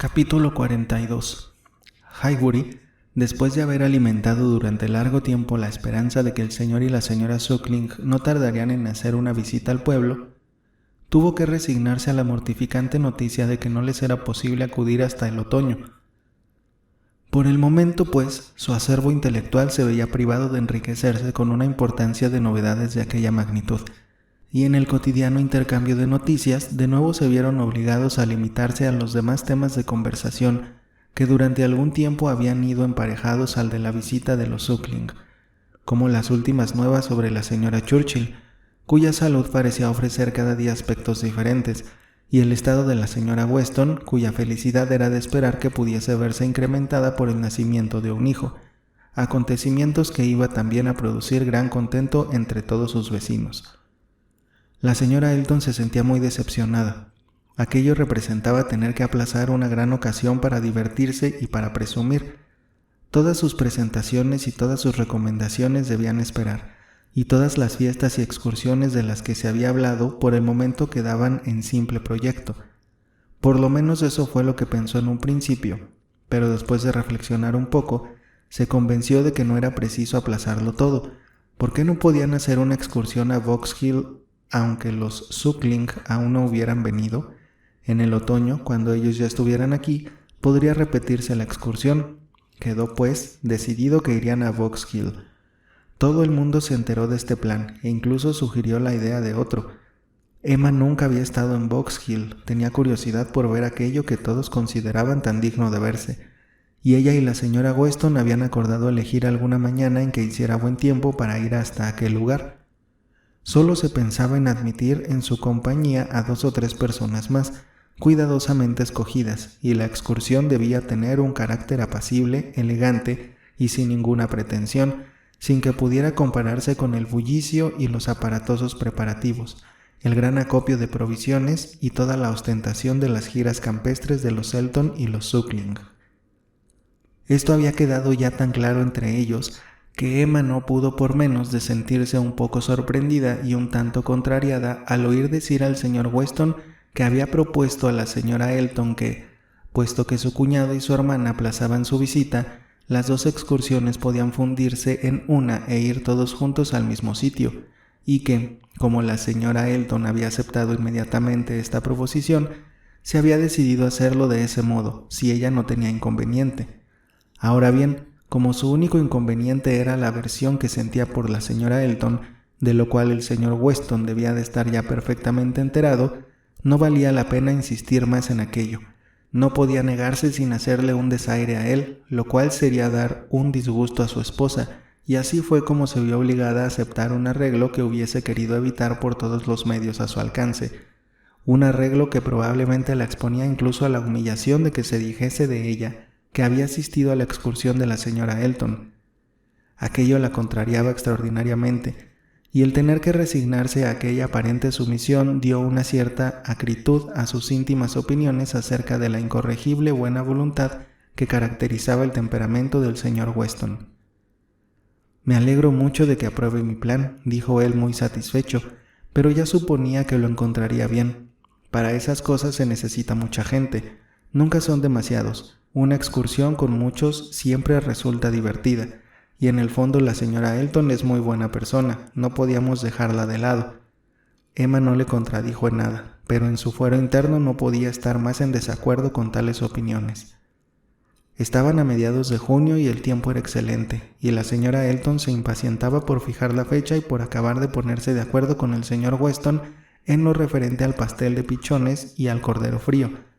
Capítulo 42. Highbury, después de haber alimentado durante largo tiempo la esperanza de que el señor y la señora Suckling no tardarían en hacer una visita al pueblo, tuvo que resignarse a la mortificante noticia de que no les era posible acudir hasta el otoño. Por el momento, pues, su acervo intelectual se veía privado de enriquecerse con una importancia de novedades de aquella magnitud, y en el cotidiano intercambio de noticias de nuevo se vieron obligados a limitarse a los demás temas de conversación que durante algún tiempo habían ido emparejados al de la visita de los Suckling, como las últimas nuevas sobre la señora Churchill, cuya salud parecía ofrecer cada día aspectos diferentes, y el estado de la señora Weston, cuya felicidad era de esperar que pudiese verse incrementada por el nacimiento de un hijo, acontecimientos que iba también a producir gran contento entre todos sus vecinos. La señora Elton se sentía muy decepcionada. Aquello representaba tener que aplazar una gran ocasión para divertirse y para presumir. Todas sus presentaciones y todas sus recomendaciones debían esperar, y todas las fiestas y excursiones de las que se había hablado por el momento quedaban en simple proyecto. Por lo menos eso fue lo que pensó en un principio, pero después de reflexionar un poco, se convenció de que no era preciso aplazarlo todo. ¿Por qué no podían hacer una excursión a Vauxhall aunque los Suckling aún no hubieran venido? En el otoño, cuando ellos ya estuvieran aquí, podría repetirse la excursión. Quedó, pues, decidido que irían a Vauxhall. Todo el mundo se enteró de este plan e incluso sugirió la idea de otro. Emma nunca había estado en Vauxhall, tenía curiosidad por ver aquello que todos consideraban tan digno de verse, y ella y la señora Weston habían acordado elegir alguna mañana en que hiciera buen tiempo para ir hasta aquel lugar. Solo se pensaba en admitir en su compañía a 2 o 3 personas más, cuidadosamente escogidas, y la excursión debía tener un carácter apacible, elegante y sin ninguna pretensión, sin que pudiera compararse con el bullicio y los aparatosos preparativos, el gran acopio de provisiones y toda la ostentación de las giras campestres de los Elton y los Suckling. Esto había quedado ya tan claro entre ellos que Emma no pudo por menos de sentirse un poco sorprendida y un tanto contrariada al oír decir al señor Weston que había propuesto a la señora Elton que, puesto que su cuñado y su hermana aplazaban su visita, las 2 excursiones podían fundirse en una e ir todos juntos al mismo sitio, y que, como la señora Elton había aceptado inmediatamente esta proposición, se había decidido hacerlo de ese modo, si ella no tenía inconveniente. Ahora bien, como su único inconveniente era la aversión que sentía por la señora Elton, de lo cual el señor Weston debía de estar ya perfectamente enterado, no valía la pena insistir más en aquello. No podía negarse sin hacerle un desaire a él, lo cual sería dar un disgusto a su esposa, y así fue como se vio obligada a aceptar un arreglo que hubiese querido evitar por todos los medios a su alcance. Un arreglo que probablemente la exponía incluso a la humillación de que se dijese de ella que había asistido a la excursión de la señora Elton. Aquello la contrariaba extraordinariamente, y el tener que resignarse a aquella aparente sumisión dio una cierta acritud a sus íntimas opiniones acerca de la incorregible buena voluntad que caracterizaba el temperamento del señor Weston. «Me alegro mucho de que apruebe mi plan», dijo él muy satisfecho, pero ya suponía que lo encontraría bien. Para esas cosas se necesita mucha gente, nunca son demasiados. Una excursión con muchos siempre resulta divertida, y en el fondo la señora Elton es muy buena persona, no podíamos dejarla de lado. Emma no le contradijo en nada, pero en su fuero interno no podía estar más en desacuerdo con tales opiniones. Estaban a mediados de junio y el tiempo era excelente, y la señora Elton se impacientaba por fijar la fecha y por acabar de ponerse de acuerdo con el señor Weston en lo referente al pastel de pichones y al cordero frío,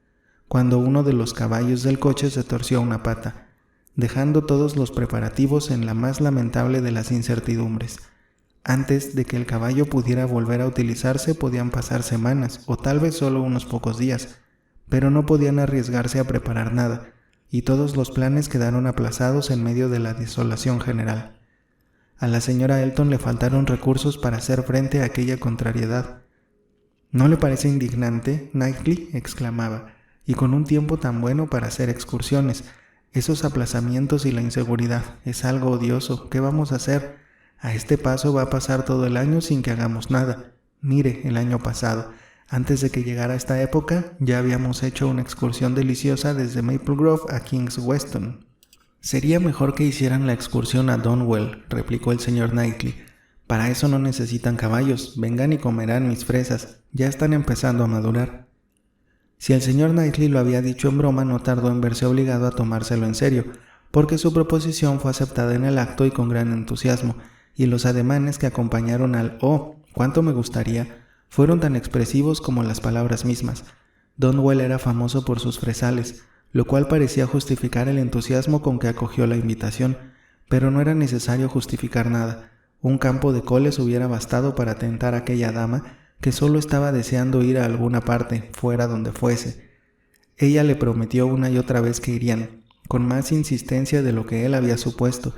cuando uno de los caballos del coche se torció una pata, dejando todos los preparativos en la más lamentable de las incertidumbres. Antes de que el caballo pudiera volver a utilizarse podían pasar semanas o tal vez solo unos pocos días, pero no podían arriesgarse a preparar nada, y todos los planes quedaron aplazados en medio de la desolación general. A la señora Elton le faltaron recursos para hacer frente a aquella contrariedad. «¿No le parece indignante, Knightley?», exclamaba, «y con un tiempo tan bueno para hacer excursiones. Esos aplazamientos y la inseguridad, es algo odioso. ¿Qué vamos a hacer? A este paso va a pasar todo el año sin que hagamos nada. Mire, el año pasado, Antes de que llegara esta época, ya habíamos hecho una excursión deliciosa desde Maple Grove a Kings Weston. Sería mejor que hicieran la excursión a Donwell, replicó el señor Knightley. Para eso no necesitan caballos, vengan y comerán mis fresas, ya están empezando a madurar. Si el señor Knightley lo había dicho en broma, no tardó en verse obligado a tomárselo en serio, porque su proposición fue aceptada en el acto y con gran entusiasmo, y los ademanes que acompañaron al «Oh, cuánto me gustaría» fueron tan expresivos como las palabras mismas. Donwell era famoso por sus fresales, lo cual parecía justificar el entusiasmo con que acogió la invitación, pero no era necesario justificar nada. Un campo de coles hubiera bastado para tentar a aquella dama que solo estaba deseando ir a alguna parte, fuera donde fuese. Ella le prometió una y otra vez que irían, con más insistencia de lo que él había supuesto,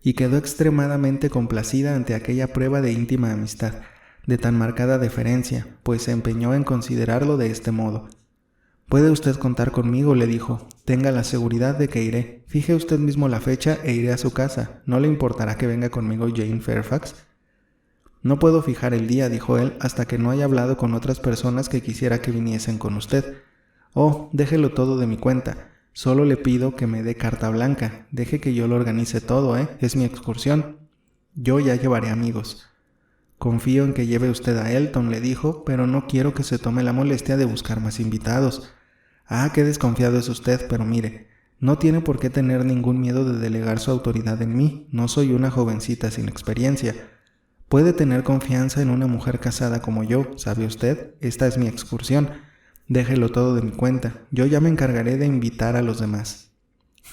y quedó extremadamente complacida ante aquella prueba de íntima amistad, de tan marcada deferencia, pues se empeñó en considerarlo de este modo. «Puede usted contar conmigo», le dijo. «Tenga la seguridad de que iré. Fije usted mismo la fecha e iré a su casa. ¿No le importará que venga conmigo Jane Fairfax?» «No puedo fijar el día», dijo él, «hasta que no haya hablado con otras personas que quisiera que viniesen con usted». «Oh, déjelo todo de mi cuenta. Solo le pido que me dé carta blanca. Deje que yo lo organice todo, Es mi excursión. Yo ya llevaré amigos». «Confío en que lleve usted a Elton», le dijo, «pero no quiero que se tome la molestia de buscar más invitados». «Ah, qué desconfiado es usted, pero mire, no tiene por qué tener ningún miedo de delegar su autoridad en mí. No soy una jovencita sin experiencia. Puede tener confianza en una mujer casada como yo, ¿sabe usted? Esta es mi excursión. Déjelo todo de mi cuenta. Yo ya me encargaré de invitar a los demás».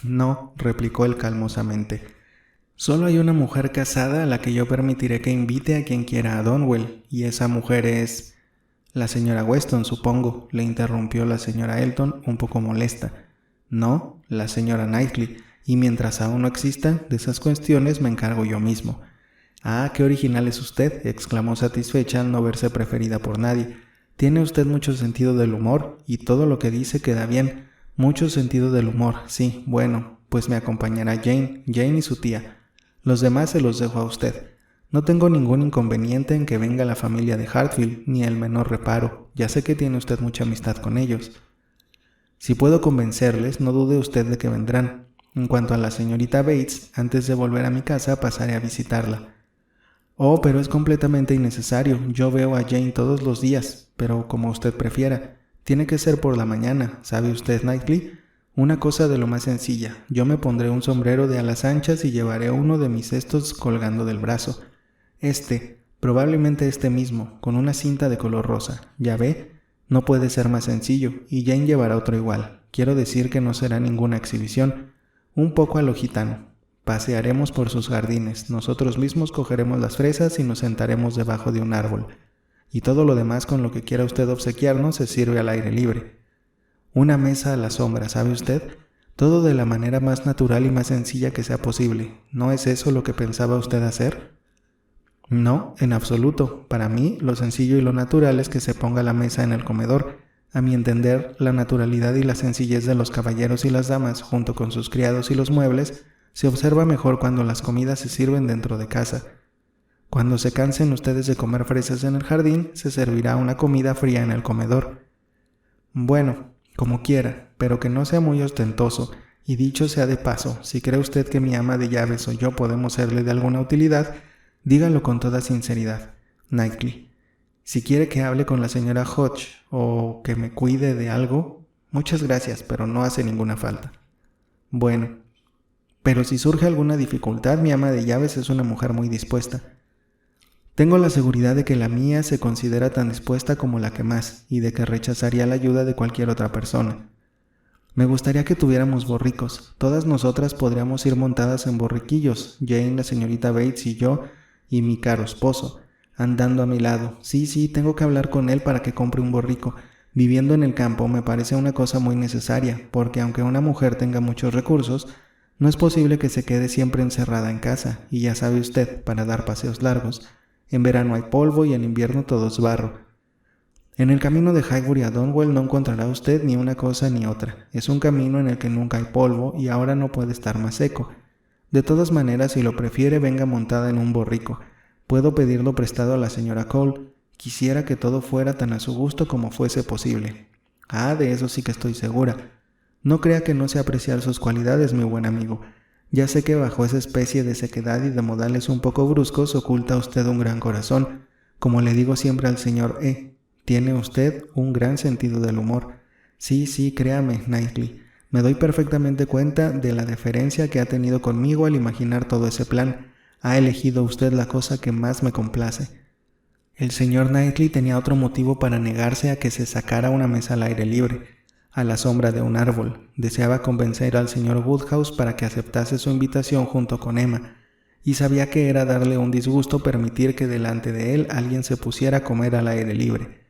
«No», replicó él calmosamente. «Solo hay una mujer casada a la que yo permitiré que invite a quien quiera a Donwell, y esa mujer es...» «La señora Weston, supongo», le interrumpió la señora Elton, un poco molesta. «No, la señora Knightley, y mientras aún no exista, de esas cuestiones me encargo yo mismo». «Ah, qué original es usted», exclamó satisfecha al no verse preferida por nadie. «Tiene usted mucho sentido del humor, y todo lo que dice queda bien. Mucho sentido del humor, sí. Bueno, pues me acompañará Jane y su tía. Los demás se los dejo a usted. No tengo ningún inconveniente en que venga la familia de Hartfield, ni el menor reparo. Ya sé que tiene usted mucha amistad con ellos. Si puedo convencerles, no dude usted de que vendrán. En cuanto a la señorita Bates, antes de volver a mi casa pasaré a visitarla». «Oh, pero es completamente innecesario. Yo veo a Jane todos los días, pero como usted prefiera. Tiene que ser por la mañana, ¿sabe usted, Knightley? Una cosa de lo más sencilla. Yo me pondré un sombrero de alas anchas y llevaré uno de mis cestos colgando del brazo. Probablemente este mismo, con una cinta de color rosa. ¿Ya ve? No puede ser más sencillo, y Jane llevará otro igual. Quiero decir que no será ninguna exhibición. Un poco a lo gitano. Pasearemos por sus jardines, nosotros mismos cogeremos las fresas y nos sentaremos debajo de un árbol. Y todo lo demás con lo que quiera usted obsequiarnos se sirve al aire libre. Una mesa a la sombra, ¿sabe usted? Todo de la manera más natural y más sencilla que sea posible. ¿No es eso lo que pensaba usted hacer?» «No, en absoluto. Para mí, lo sencillo y lo natural es que se ponga la mesa en el comedor. A mi entender, la naturalidad y la sencillez de los caballeros y las damas, junto con sus criados y los muebles, se observa mejor cuando las comidas se sirven dentro de casa. Cuando se cansen ustedes de comer fresas en el jardín, se servirá una comida fría en el comedor». «Bueno, como quiera, pero que no sea muy ostentoso. Y dicho sea de paso, si cree usted que mi ama de llaves o yo podemos serle de alguna utilidad, dígalo con toda sinceridad, Knightley. Si quiere que hable con la señora Hodge o que me cuide de algo, muchas gracias, pero no hace ninguna falta». «Bueno, pero si surge alguna dificultad, mi ama de llaves es una mujer muy dispuesta». «Tengo la seguridad de que la mía se considera tan dispuesta como la que más, y de que rechazaría la ayuda de cualquier otra persona. Me gustaría que tuviéramos borricos. Todas nosotras podríamos ir montadas en borriquillos, Jane, la señorita Bates y yo, y mi caro esposo, andando a mi lado. Sí, tengo que hablar con él para que compre un borrico. Viviendo en el campo me parece una cosa muy necesaria, porque aunque una mujer tenga muchos recursos, no es posible que se quede siempre encerrada en casa, y ya sabe usted, para dar paseos largos. En verano hay polvo y en invierno todo es barro. En el camino de Highbury a Donwell no encontrará usted ni una cosa ni otra. Es un camino en el que nunca hay polvo y ahora no puede estar más seco. De todas maneras, si lo prefiere, venga montada en un borrico. Puedo pedirlo prestado a la señora Cole, Quisiera que todo fuera tan a su gusto como fuese posible. Ah, de eso sí que estoy segura. No crea que no sé apreciar sus cualidades, mi buen amigo. Ya sé que bajo esa especie de sequedad y de modales un poco bruscos oculta usted un gran corazón. Como le digo siempre al señor E., tiene usted un gran sentido del humor. Sí, créame, Knightley. Me doy perfectamente cuenta de la deferencia que ha tenido conmigo al imaginar todo ese plan. Ha elegido usted la cosa que más me complace. El señor Knightley tenía otro motivo para negarse a que se sacara una mesa al aire libre, a la sombra de un árbol. Deseaba convencer al señor Woodhouse para que aceptase su invitación junto con Emma, y sabía que era darle un disgusto permitir que delante de él alguien se pusiera a comer al aire libre.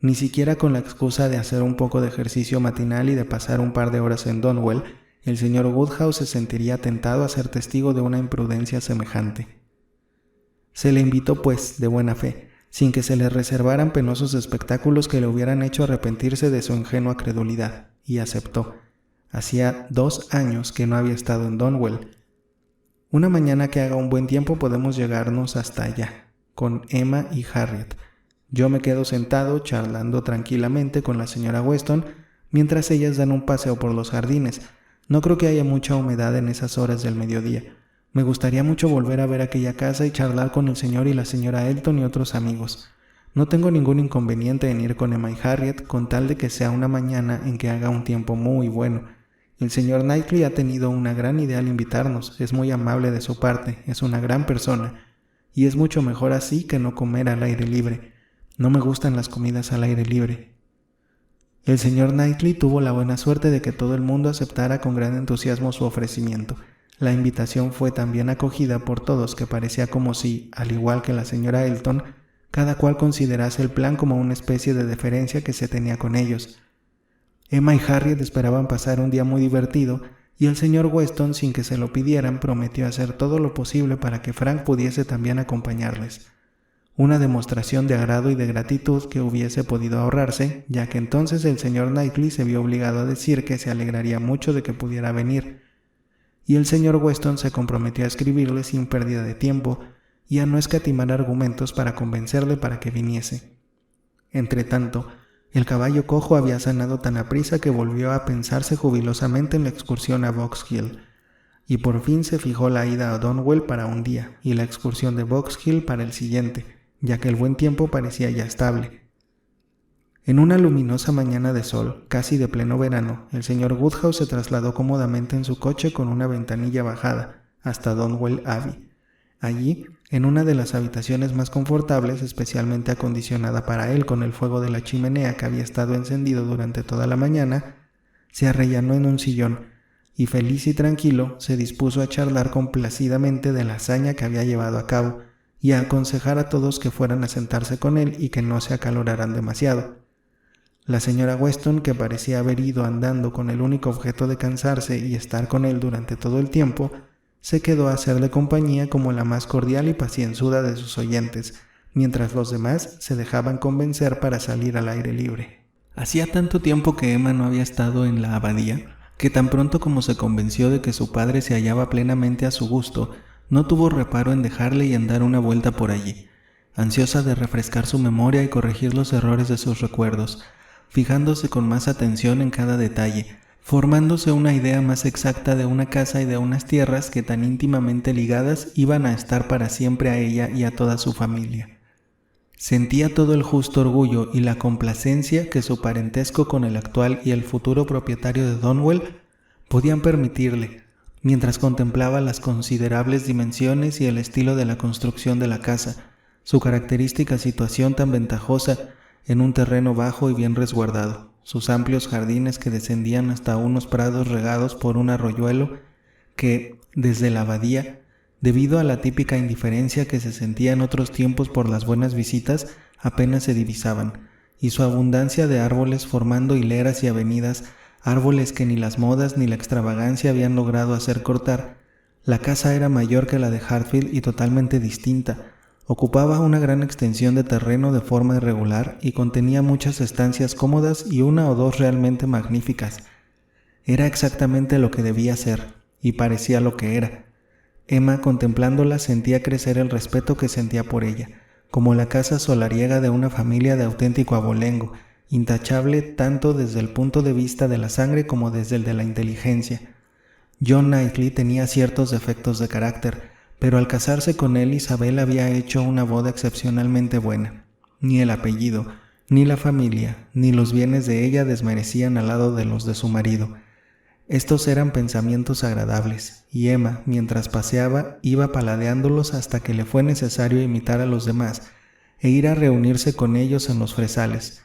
Ni siquiera con la excusa de hacer un poco de ejercicio matinal y de pasar un par de horas en Donwell, el señor Woodhouse se sentiría tentado a ser testigo de una imprudencia semejante. Se le invitó, pues, de buena fe, sin que se le reservaran penosos espectáculos que le hubieran hecho arrepentirse de su ingenua credulidad, y aceptó. Hacía 2 años que no había estado en Donwell. Una mañana que haga un buen tiempo podemos llegarnos hasta allá, con Emma y Harriet. Yo me quedo sentado charlando tranquilamente con la señora Weston, mientras ellas dan un paseo por los jardines. No creo que haya mucha humedad en esas horas del mediodía. Me gustaría mucho volver a ver aquella casa y charlar con el señor y la señora Elton y otros amigos. No tengo ningún inconveniente en ir con Emma y Harriet, con tal de que sea una mañana en que haga un tiempo muy bueno. El señor Knightley ha tenido una gran idea al invitarnos, es muy amable de su parte, es una gran persona, y es mucho mejor así que no comer al aire libre. No me gustan las comidas al aire libre. El señor Knightley tuvo la buena suerte de que todo el mundo aceptara con gran entusiasmo su ofrecimiento. La invitación fue tan bien acogida por todos que parecía como si, al igual que la señora Elton, cada cual considerase el plan como una especie de deferencia que se tenía con ellos. Emma y Harriet esperaban pasar un día muy divertido, y el señor Weston, sin que se lo pidieran, prometió hacer todo lo posible para que Frank pudiese también acompañarles. Una demostración de agrado y de gratitud que hubiese podido ahorrarse, ya que entonces el señor Knightley se vio obligado a decir que se alegraría mucho de que pudiera venir, y el señor Weston se comprometió a escribirle sin pérdida de tiempo y a no escatimar argumentos para convencerle para que viniese. Entretanto, el caballo cojo había sanado tan aprisa que volvió a pensarse jubilosamente en la excursión a Box Hill, y por fin se fijó la ida a Donwell para un día y la excursión de Box Hill para el siguiente, ya que el buen tiempo parecía ya estable. En una luminosa mañana de sol, casi de pleno verano, el señor Woodhouse se trasladó cómodamente en su coche con una ventanilla bajada hasta Donwell Abbey. Allí, en una de las habitaciones más confortables, especialmente acondicionada para él con el fuego de la chimenea que había estado encendido durante toda la mañana, se arrellanó en un sillón y, feliz y tranquilo, se dispuso a charlar complacidamente de la hazaña que había llevado a cabo y a aconsejar a todos que fueran a sentarse con él y que no se acaloraran demasiado. La señora Weston, que parecía haber ido andando con el único objeto de cansarse y estar con él durante todo el tiempo, se quedó a hacerle compañía como la más cordial y pacienzuda de sus oyentes, mientras los demás se dejaban convencer para salir al aire libre. Hacía tanto tiempo que Emma no había estado en la abadía, que tan pronto como se convenció de que su padre se hallaba plenamente a su gusto, no tuvo reparo en dejarle y en dar una vuelta por allí, ansiosa de refrescar su memoria y corregir los errores de sus recuerdos, fijándose con más atención en cada detalle, formándose una idea más exacta de una casa y de unas tierras que tan íntimamente ligadas iban a estar para siempre a ella y a toda su familia. Sentía todo el justo orgullo y la complacencia que su parentesco con el actual y el futuro propietario de Donwell podían permitirle, mientras contemplaba las considerables dimensiones y el estilo de la construcción de la casa, su característica situación tan ventajosa en un terreno bajo y bien resguardado, sus amplios jardines que descendían hasta unos prados regados por un arroyuelo que, desde la abadía, debido a la típica indiferencia que se sentía en otros tiempos por las buenas visitas, apenas se divisaban, y su abundancia de árboles formando hileras y avenidas, árboles que ni las modas ni la extravagancia habían logrado hacer cortar. La casa era mayor que la de Hartfield y totalmente distinta. Ocupaba una gran extensión de terreno de forma irregular y contenía muchas estancias cómodas y 1 o 2 realmente magníficas. Era exactamente lo que debía ser, y parecía lo que era. Emma, contemplándola, sentía crecer el respeto que sentía por ella, como la casa solariega de una familia de auténtico abolengo, intachable tanto desde el punto de vista de la sangre como desde el de la inteligencia. John Knightley tenía ciertos defectos de carácter, pero al casarse con él Isabel había hecho una boda excepcionalmente buena. Ni el apellido, ni la familia, ni los bienes de ella desmerecían al lado de los de su marido. Estos eran pensamientos agradables, y Emma, mientras paseaba, iba paladeándolos hasta que le fue necesario imitar a los demás e ir a reunirse con ellos en los Fresales.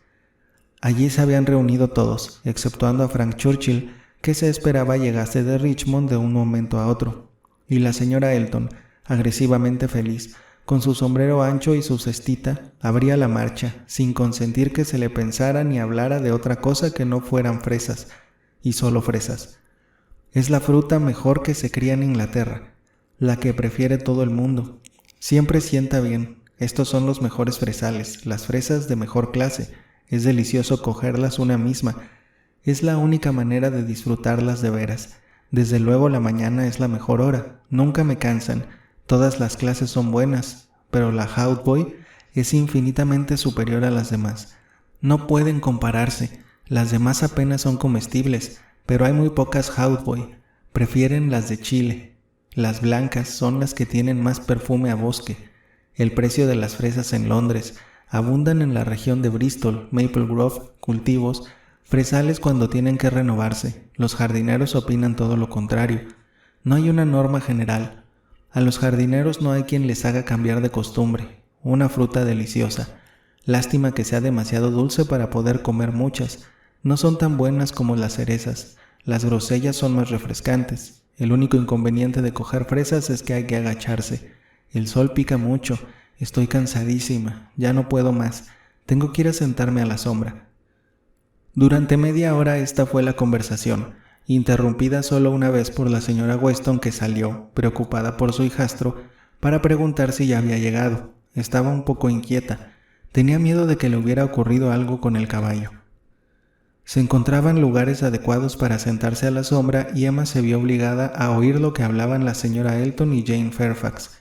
Allí se habían reunido todos, exceptuando a Frank Churchill, que se esperaba llegase de Richmond de un momento a otro, y la señora Elton, agresivamente feliz, con su sombrero ancho y su cestita, abría la marcha, sin consentir que se le pensara ni hablara de otra cosa que no fueran fresas, y solo fresas. Es la fruta mejor que se cría en Inglaterra, la que prefiere todo el mundo. Siempre sienta bien. Estos son los mejores fresales, las fresas de mejor clase. Es delicioso cogerlas una misma. Es la única manera de disfrutarlas de veras. Desde luego la mañana es la mejor hora. Nunca me cansan. Todas las clases son buenas, pero la Hautboy es infinitamente superior a las demás. No pueden compararse. Las demás apenas son comestibles, pero hay muy pocas Hautboy. Prefieren las de Chile. Las blancas son las que tienen más perfume a bosque. El precio de las fresas en Londres. Abundan en la región de Bristol, Maple Grove, cultivos, fresales cuando tienen que renovarse. Los jardineros opinan todo lo contrario. No hay una norma general. A los jardineros no hay quien les haga cambiar de costumbre. Una fruta deliciosa. Lástima que sea demasiado dulce para poder comer muchas. No son tan buenas como las cerezas. Las grosellas son más refrescantes. El único inconveniente de coger fresas es que hay que agacharse. El sol pica mucho. Estoy cansadísima. Ya no puedo más. Tengo que ir a sentarme a la sombra. Durante media hora esta fue la conversación, interrumpida solo una vez por la señora Weston, que salió, preocupada por su hijastro, para preguntar si ya había llegado. Estaba un poco inquieta. Tenía miedo de que le hubiera ocurrido algo con el caballo. Se encontraba en lugares adecuados para sentarse a la sombra y Emma se vio obligada a oír lo que hablaban la señora Elton y Jane Fairfax.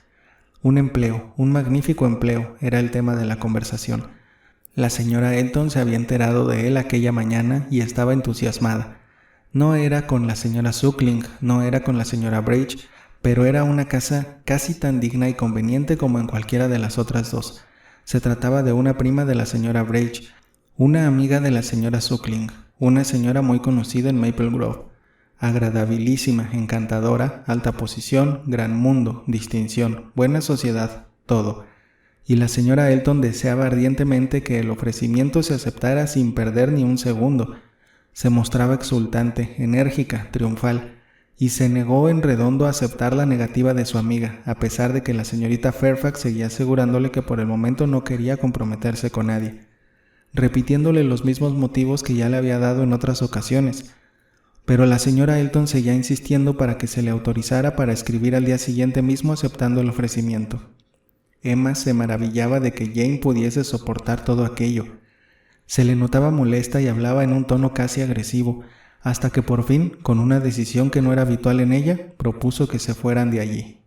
Un empleo, un magnífico empleo, era el tema de la conversación. La señora Elton se había enterado de él aquella mañana y estaba entusiasmada. No era con la señora Suckling, no era con la señora Bridge, pero era una casa casi tan digna y conveniente como en cualquiera de las otras dos. Se trataba de una prima de la señora Bridge, una amiga de la señora Suckling, una señora muy conocida en Maple Grove, agradabilísima, encantadora, alta posición, gran mundo, distinción, buena sociedad, todo. Y la señora Elton deseaba ardientemente que el ofrecimiento se aceptara sin perder ni un segundo. Se mostraba exultante, enérgica, triunfal, y se negó en redondo a aceptar la negativa de su amiga, a pesar de que la señorita Fairfax seguía asegurándole que por el momento no quería comprometerse con nadie, repitiéndole los mismos motivos que ya le había dado en otras ocasiones. Pero la señora Elton seguía insistiendo para que se le autorizara para escribir al día siguiente mismo aceptando el ofrecimiento. Emma se maravillaba de que Jane pudiese soportar todo aquello. Se le notaba molesta y hablaba en un tono casi agresivo, hasta que por fin, con una decisión que no era habitual en ella, propuso que se fueran de allí.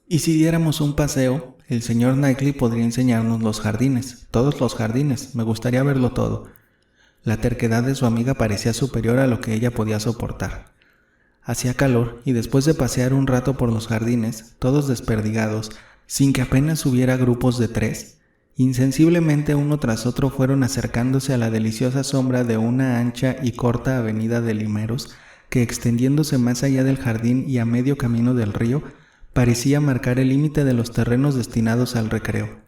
«¿Y si diéramos un paseo? El señor Knightley podría enseñarnos los jardines, todos los jardines, me gustaría verlo todo». La terquedad de su amiga parecía superior a lo que ella podía soportar. Hacía calor, y después de pasear un rato por los jardines, todos desperdigados, sin que apenas hubiera grupos de 3, insensiblemente uno tras otro fueron acercándose a la deliciosa sombra de una ancha y corta avenida de limeros que, extendiéndose más allá del jardín y a medio camino del río, parecía marcar el límite de los terrenos destinados al recreo.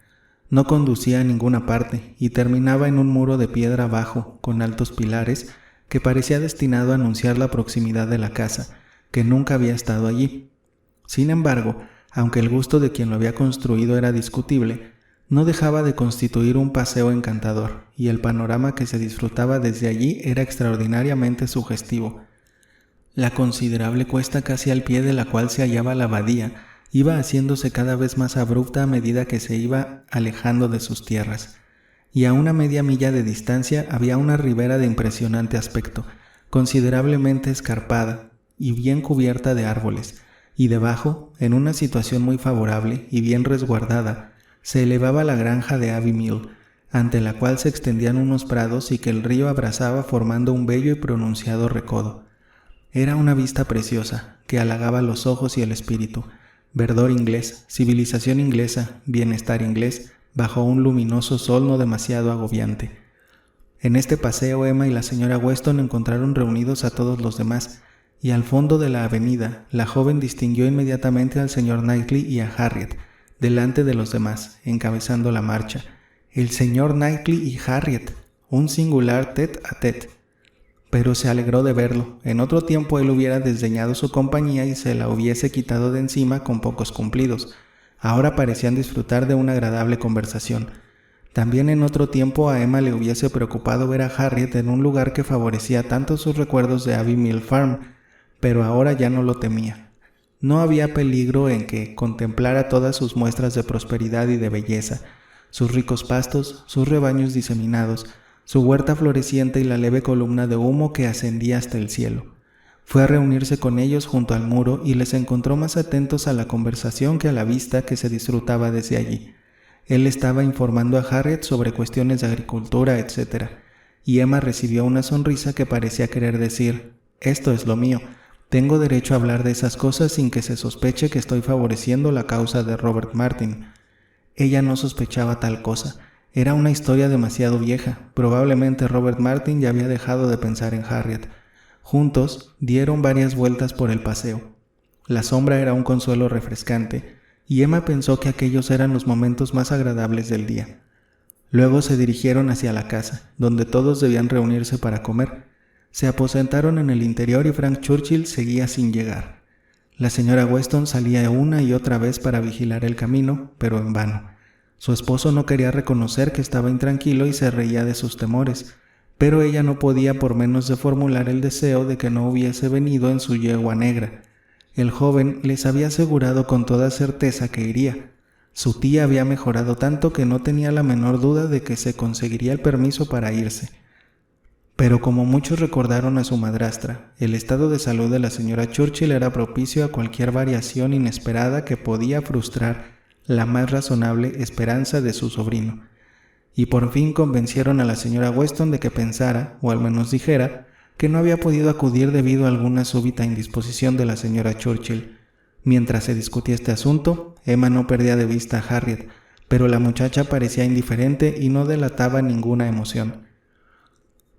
No conducía a ninguna parte y terminaba en un muro de piedra bajo, con altos pilares, que parecía destinado a anunciar la proximidad de la casa, que nunca había estado allí. Sin embargo, aunque el gusto de quien lo había construido era discutible, no dejaba de constituir un paseo encantador, y el panorama que se disfrutaba desde allí era extraordinariamente sugestivo. La considerable cuesta casi al pie de la cual se hallaba la abadía iba haciéndose cada vez más abrupta a medida que se iba alejando de sus tierras, y a una media milla de distancia había una ribera de impresionante aspecto, considerablemente escarpada y bien cubierta de árboles, y debajo, en una situación muy favorable y bien resguardada, se elevaba la granja de Abbey Mill, ante la cual se extendían unos prados y que el río abrazaba formando un bello y pronunciado recodo. Era una vista preciosa, que halagaba los ojos y el espíritu. Verdor inglés, civilización inglesa, bienestar inglés, bajo un luminoso sol no demasiado agobiante. En este paseo Emma y la señora Weston encontraron reunidos a todos los demás, y al fondo de la avenida la joven distinguió inmediatamente al señor Knightley y a Harriet, delante de los demás, encabezando la marcha. El señor Knightley y Harriet, un singular tête-à-tête. Pero se alegró de verlo. En otro tiempo él hubiera desdeñado su compañía y se la hubiese quitado de encima con pocos cumplidos. Ahora parecían disfrutar de una agradable conversación. También en otro tiempo a Emma le hubiese preocupado ver a Harriet en un lugar que favorecía tanto sus recuerdos de Abbey Mill Farm, pero ahora ya no lo temía. No había peligro en que contemplara todas sus muestras de prosperidad y de belleza, sus ricos pastos, sus rebaños diseminados, su huerta floreciente y la leve columna de humo que ascendía hasta el cielo. Fue a reunirse con ellos junto al muro y les encontró más atentos a la conversación que a la vista que se disfrutaba desde allí. Él estaba informando a Harriet sobre cuestiones de agricultura, etc., y Emma recibió una sonrisa que parecía querer decir: «Esto es lo mío. Tengo derecho a hablar de esas cosas sin que se sospeche que estoy favoreciendo la causa de Robert Martin». Ella no sospechaba tal cosa. Era una historia demasiado vieja. Probablemente Robert Martin ya había dejado de pensar en Harriet. Juntos dieron varias vueltas por el paseo. La sombra era un consuelo refrescante, y Emma pensó que aquellos eran los momentos más agradables del día. Luego se dirigieron hacia la casa, donde todos debían reunirse para comer. Se aposentaron en el interior y Frank Churchill seguía sin llegar. La señora Weston salía una y otra vez para vigilar el camino, pero en vano. Su esposo no quería reconocer que estaba intranquilo y se reía de sus temores, pero ella no podía por menos de formular el deseo de que no hubiese venido en su yegua negra. El joven les había asegurado con toda certeza que iría. Su tía había mejorado tanto que no tenía la menor duda de que se conseguiría el permiso para irse. Pero como muchos recordaron a su madrastra, el estado de salud de la señora Churchill era propicio a cualquier variación inesperada que podía frustrar la más razonable esperanza de su sobrino. Y por fin convencieron a la señora Weston de que pensara, o al menos dijera, que no había podido acudir debido a alguna súbita indisposición de la señora Churchill. Mientras se discutía este asunto, Emma no perdía de vista a Harriet, pero la muchacha parecía indiferente y no delataba ninguna emoción.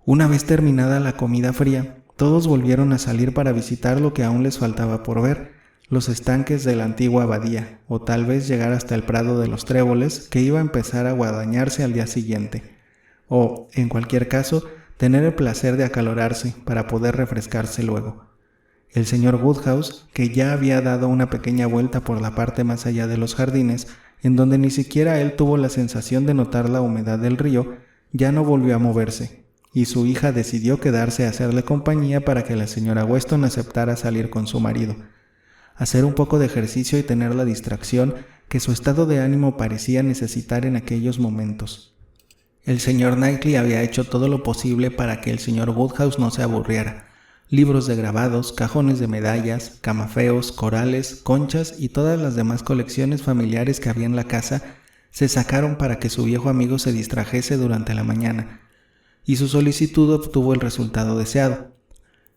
Una vez terminada la comida fría, todos volvieron a salir para visitar lo que aún les faltaba por ver, los estanques de la antigua abadía, o tal vez llegar hasta el prado de los tréboles, que iba a empezar a guadañarse al día siguiente, o, en cualquier caso, tener el placer de acalorarse para poder refrescarse luego. El señor Woodhouse, que ya había dado una pequeña vuelta por la parte más allá de los jardines, en donde ni siquiera él tuvo la sensación de notar la humedad del río, ya no volvió a moverse, y su hija decidió quedarse a hacerle compañía para que la señora Weston aceptara salir con su marido, hacer un poco de ejercicio y tener la distracción que su estado de ánimo parecía necesitar en aquellos momentos. El señor Knightley había hecho todo lo posible para que el señor Woodhouse no se aburriera. Libros de grabados, cajones de medallas, camafeos, corales, conchas y todas las demás colecciones familiares que había en la casa se sacaron para que su viejo amigo se distrajese durante la mañana, y su solicitud obtuvo el resultado deseado.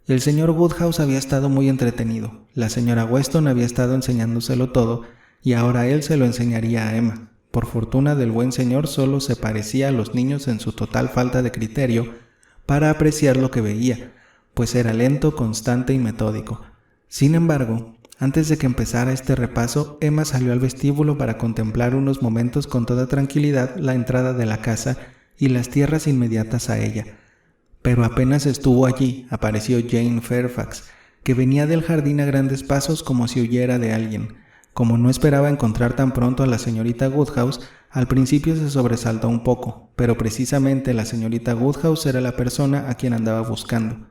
El señor Woodhouse había estado muy entretenido, la señora Weston había estado enseñándoselo todo, y ahora él se lo enseñaría a Emma. Por fortuna del buen señor solo se parecía a los niños en su total falta de criterio para apreciar lo que veía, pues era lento, constante y metódico. Sin embargo, antes de que empezara este repaso, Emma salió al vestíbulo para contemplar unos momentos con toda tranquilidad la entrada de la casa y las tierras inmediatas a ella. Pero apenas estuvo allí, apareció Jane Fairfax, que venía del jardín a grandes pasos como si huyera de alguien. Como no esperaba encontrar tan pronto a la señorita Woodhouse, al principio se sobresaltó un poco, pero precisamente la señorita Woodhouse era la persona a quien andaba buscando.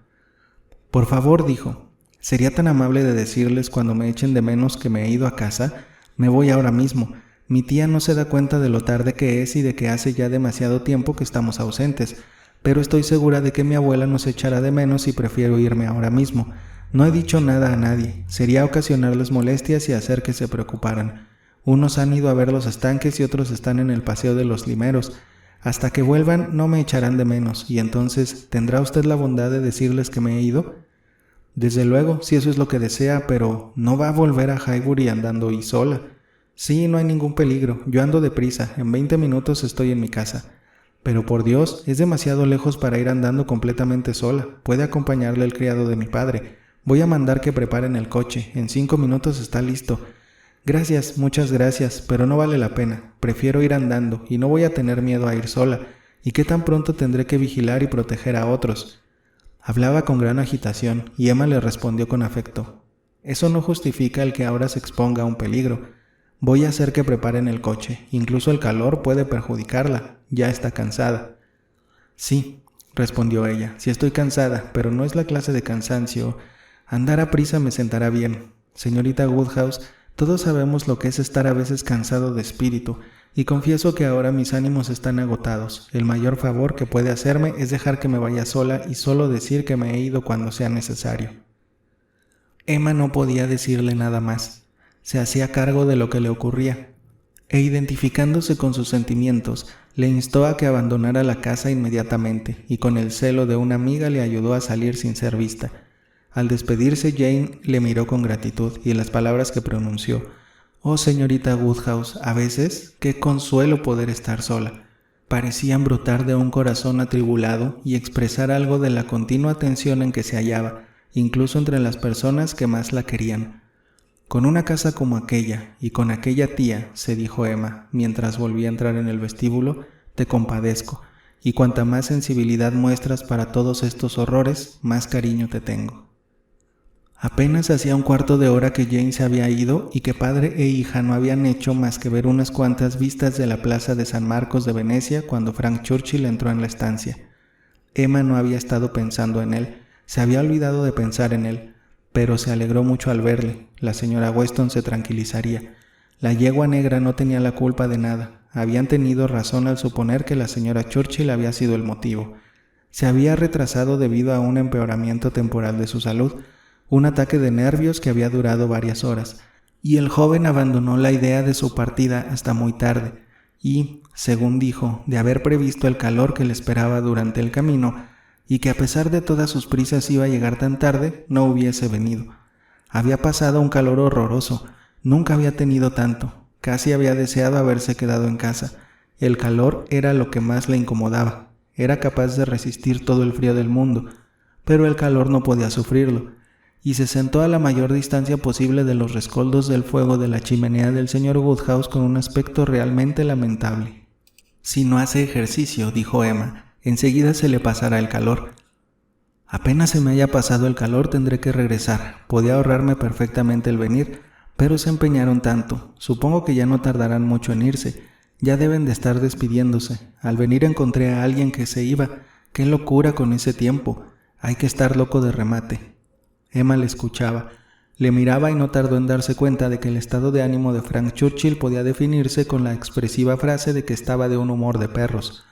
«Por favor», dijo, «¿sería tan amable de decirles cuando me echen de menos que me he ido a casa? Me voy ahora mismo. Mi tía no se da cuenta de lo tarde que es y de que hace ya demasiado tiempo que estamos ausentes, pero estoy segura de que mi abuela nos echará de menos y prefiero irme ahora mismo. No he dicho nada a nadie, sería ocasionarles molestias y hacer que se preocuparan. Unos han ido a ver los estanques y otros están en el paseo de los limeros. Hasta que vuelvan no me echarán de menos, y entonces, ¿tendrá usted la bondad de decirles que me he ido? Desde luego, si eso es lo que desea, pero ¿no va a volver a Highbury andando y sola? Sí, no hay ningún peligro, yo ando deprisa, en 20 minutos estoy en mi casa. Pero por Dios, es demasiado lejos para ir andando completamente sola. Puede acompañarle el criado de mi padre. Voy a mandar que preparen el coche, en 5 minutos está listo. Gracias, muchas gracias, pero no vale la pena. Prefiero ir andando y no voy a tener miedo a ir sola. ¿Y qué tan pronto tendré que vigilar y proteger a otros? Hablaba con gran agitación y Emma le respondió con afecto. Eso no justifica el que ahora se exponga a un peligro. Voy a hacer que preparen el coche. Incluso el calor puede perjudicarla. Ya está cansada. Sí, respondió ella, sí estoy cansada, pero no es la clase de cansancio. Andar a prisa me sentará bien. Señorita Woodhouse, todos sabemos lo que es estar a veces cansado de espíritu, y confieso que ahora mis ánimos están agotados. El mayor favor que puede hacerme es dejar que me vaya sola y solo decir que me he ido cuando sea necesario. Emma no podía decirle nada más. Se hacía cargo de lo que le ocurría, e identificándose con sus sentimientos, le instó a que abandonara la casa inmediatamente, y con el celo de una amiga le ayudó a salir sin ser vista. Al despedirse, Jane le miró con gratitud, y las palabras que pronunció: «Oh, señorita Woodhouse, a veces, qué consuelo poder estar sola», parecían brotar de un corazón atribulado y expresar algo de la continua tensión en que se hallaba, incluso entre las personas que más la querían. «Con una casa como aquella, y con aquella tía», se dijo Emma, mientras volvía a entrar en el vestíbulo, «te compadezco, y cuanta más sensibilidad muestras para todos estos horrores, más cariño te tengo». Apenas hacía un cuarto de hora que Jane se había ido y que padre e hija no habían hecho más que ver unas cuantas vistas de la plaza de San Marcos de Venecia cuando Frank Churchill entró en la estancia. Emma no había estado pensando en él, se había olvidado de pensar en él, pero se alegró mucho al verle. La señora Weston se tranquilizaría. La yegua negra no tenía la culpa de nada. Habían tenido razón al suponer que la señora Churchill había sido el motivo. Se había retrasado debido a un empeoramiento temporal de su salud, un ataque de nervios que había durado varias horas, y el joven abandonó la idea de su partida hasta muy tarde, y, según dijo, de haber previsto el calor que le esperaba durante el camino, y que a pesar de todas sus prisas iba a llegar tan tarde, no hubiese venido. Había pasado un calor horroroso, nunca había tenido tanto, casi había deseado haberse quedado en casa. El calor era lo que más le incomodaba, era capaz de resistir todo el frío del mundo, pero el calor no podía sufrirlo, y se sentó a la mayor distancia posible de los rescoldos del fuego de la chimenea del señor Woodhouse con un aspecto realmente lamentable. «Si no hace ejercicio», dijo Emma, «enseguida se le pasará el calor». «Apenas se me haya pasado el calor tendré que regresar. Podía ahorrarme perfectamente el venir, pero se empeñaron tanto. Supongo que ya no tardarán mucho en irse. Ya deben de estar despidiéndose. Al venir encontré a alguien que se iba. ¡Qué locura con ese tiempo! Hay que estar loco de remate». Emma le escuchaba, le miraba y no tardó en darse cuenta de que el estado de ánimo de Frank Churchill podía definirse con la expresiva frase de que estaba de un humor de perros.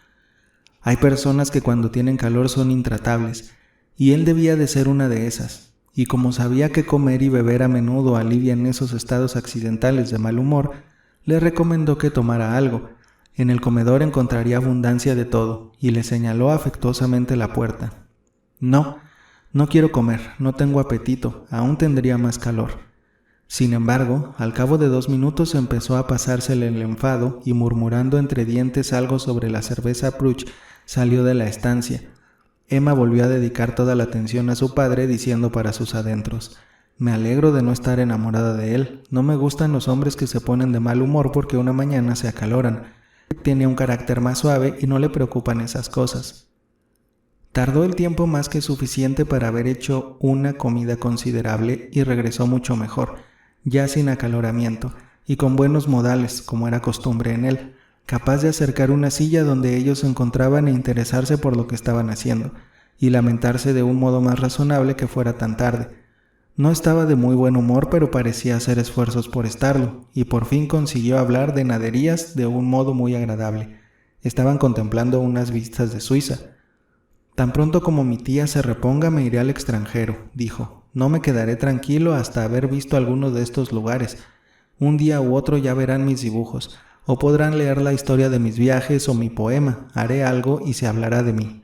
Hay personas que cuando tienen calor son intratables, y él debía de ser una de esas, y como sabía que comer y beber a menudo alivian esos estados accidentales de mal humor, le recomendó que tomara algo. En el comedor encontraría abundancia de todo, y le señaló afectuosamente la puerta. No quiero comer, no tengo apetito, aún tendría más calor». Sin embargo, al cabo de 2 minutos empezó a pasársele el enfado y murmurando entre dientes algo sobre la cerveza Pruch, salió de la estancia. Emma volvió a dedicar toda la atención a su padre diciendo para sus adentros: «Me alegro de no estar enamorada de él. No me gustan los hombres que se ponen de mal humor porque una mañana se acaloran. Tiene un carácter más suave y no le preocupan esas cosas». Tardó el tiempo más que suficiente para haber hecho una comida considerable y regresó mucho mejor, ya sin acaloramiento y con buenos modales, como era costumbre en él, capaz de acercar una silla donde ellos se encontraban e interesarse por lo que estaban haciendo, y lamentarse de un modo más razonable que fuera tan tarde. No estaba de muy buen humor, pero parecía hacer esfuerzos por estarlo, y por fin consiguió hablar de naderías de un modo muy agradable. Estaban contemplando unas vistas de Suiza. «Tan pronto como mi tía se reponga me iré al extranjero», dijo. «No me quedaré tranquilo hasta haber visto alguno de estos lugares. Un día u otro ya verán mis dibujos, o podrán leer la historia de mis viajes o mi poema. Haré algo y se hablará de mí.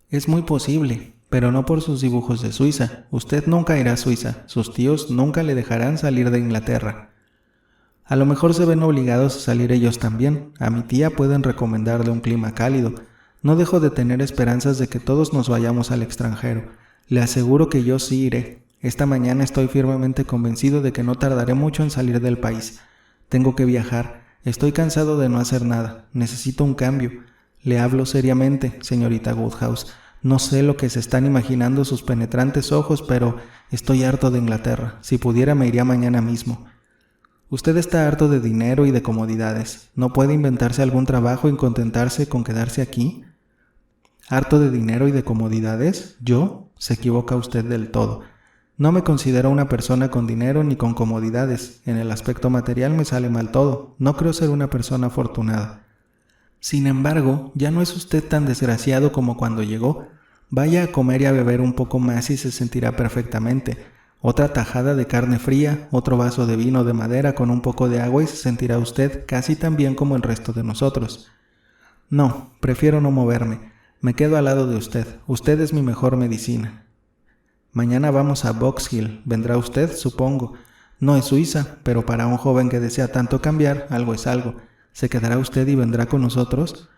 Es muy posible, pero no por sus dibujos de Suiza. Usted nunca irá a Suiza. Sus tíos nunca le dejarán salir de Inglaterra. A lo mejor se ven obligados a salir ellos también. A mi tía pueden recomendarle un clima cálido. No dejo de tener esperanzas de que todos nos vayamos al extranjero. Le aseguro que yo sí iré. Esta mañana estoy firmemente convencido de que no tardaré mucho en salir del país. Tengo que viajar. Estoy cansado de no hacer nada. Necesito un cambio. Le hablo seriamente, señorita Woodhouse. No sé lo que se están imaginando sus penetrantes ojos, pero estoy harto de Inglaterra. Si pudiera me iría mañana mismo. Usted está harto de dinero y de comodidades. ¿No puede inventarse algún trabajo y contentarse con quedarse aquí? ¿Harto de dinero y de comodidades? ¿Yo? Se equivoca usted del todo. No me considero una persona con dinero ni con comodidades. En el aspecto material me sale mal todo. No creo ser una persona afortunada. Sin embargo, ya no es usted tan desgraciado como cuando llegó. Vaya a comer y a beber un poco más y se sentirá perfectamente. Otra tajada de carne fría, otro vaso de vino de madera con un poco de agua y se sentirá usted casi tan bien como el resto de nosotros. No, prefiero no moverme. Me quedo al lado de usted. Usted es mi mejor medicina. Mañana vamos a Box Hill. ¿Vendrá usted? Supongo. No es Suiza, pero para un joven que desea tanto cambiar, algo es algo. ¿Se quedará usted y vendrá con nosotros?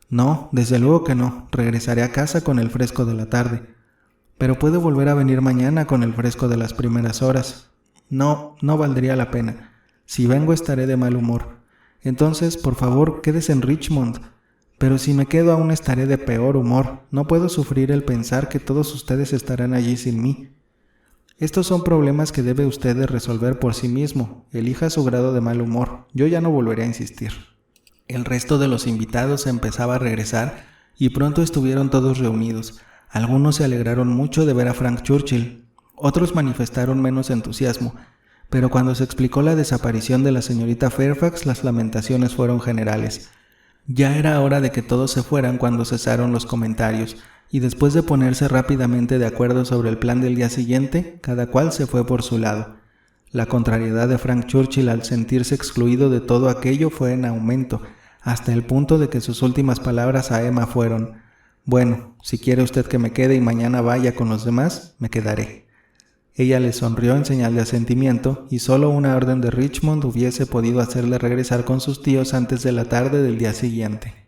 No, desde luego que no. Regresaré a casa con el fresco de la tarde. Pero puedo volver a venir mañana con el fresco de las primeras horas. No, no valdría la pena. Si vengo estaré de mal humor. Entonces, por favor, quédese en Richmond. Pero si me quedo aún estaré de peor humor. No puedo sufrir el pensar que todos ustedes estarán allí sin mí. Estos son problemas que debe usted de resolver por sí mismo. Elija su grado de mal humor. Yo ya no volveré a insistir. El resto de los invitados empezaba a regresar y pronto estuvieron todos reunidos. Algunos se alegraron mucho de ver a Frank Churchill. Otros manifestaron menos entusiasmo. Pero cuando se explicó la desaparición de la señorita Fairfax, las lamentaciones fueron generales. Ya era hora de que todos se fueran cuando cesaron los comentarios, y después de ponerse rápidamente de acuerdo sobre el plan del día siguiente, cada cual se fue por su lado. La contrariedad de Frank Churchill al sentirse excluido de todo aquello fue en aumento, hasta el punto de que sus últimas palabras a Emma fueron: «Bueno, si quiere usted que me quede y mañana vaya con los demás, me quedaré». Ella le sonrió en señal de asentimiento, y solo una orden de Richmond hubiese podido hacerle regresar con sus tíos antes de la tarde del día siguiente.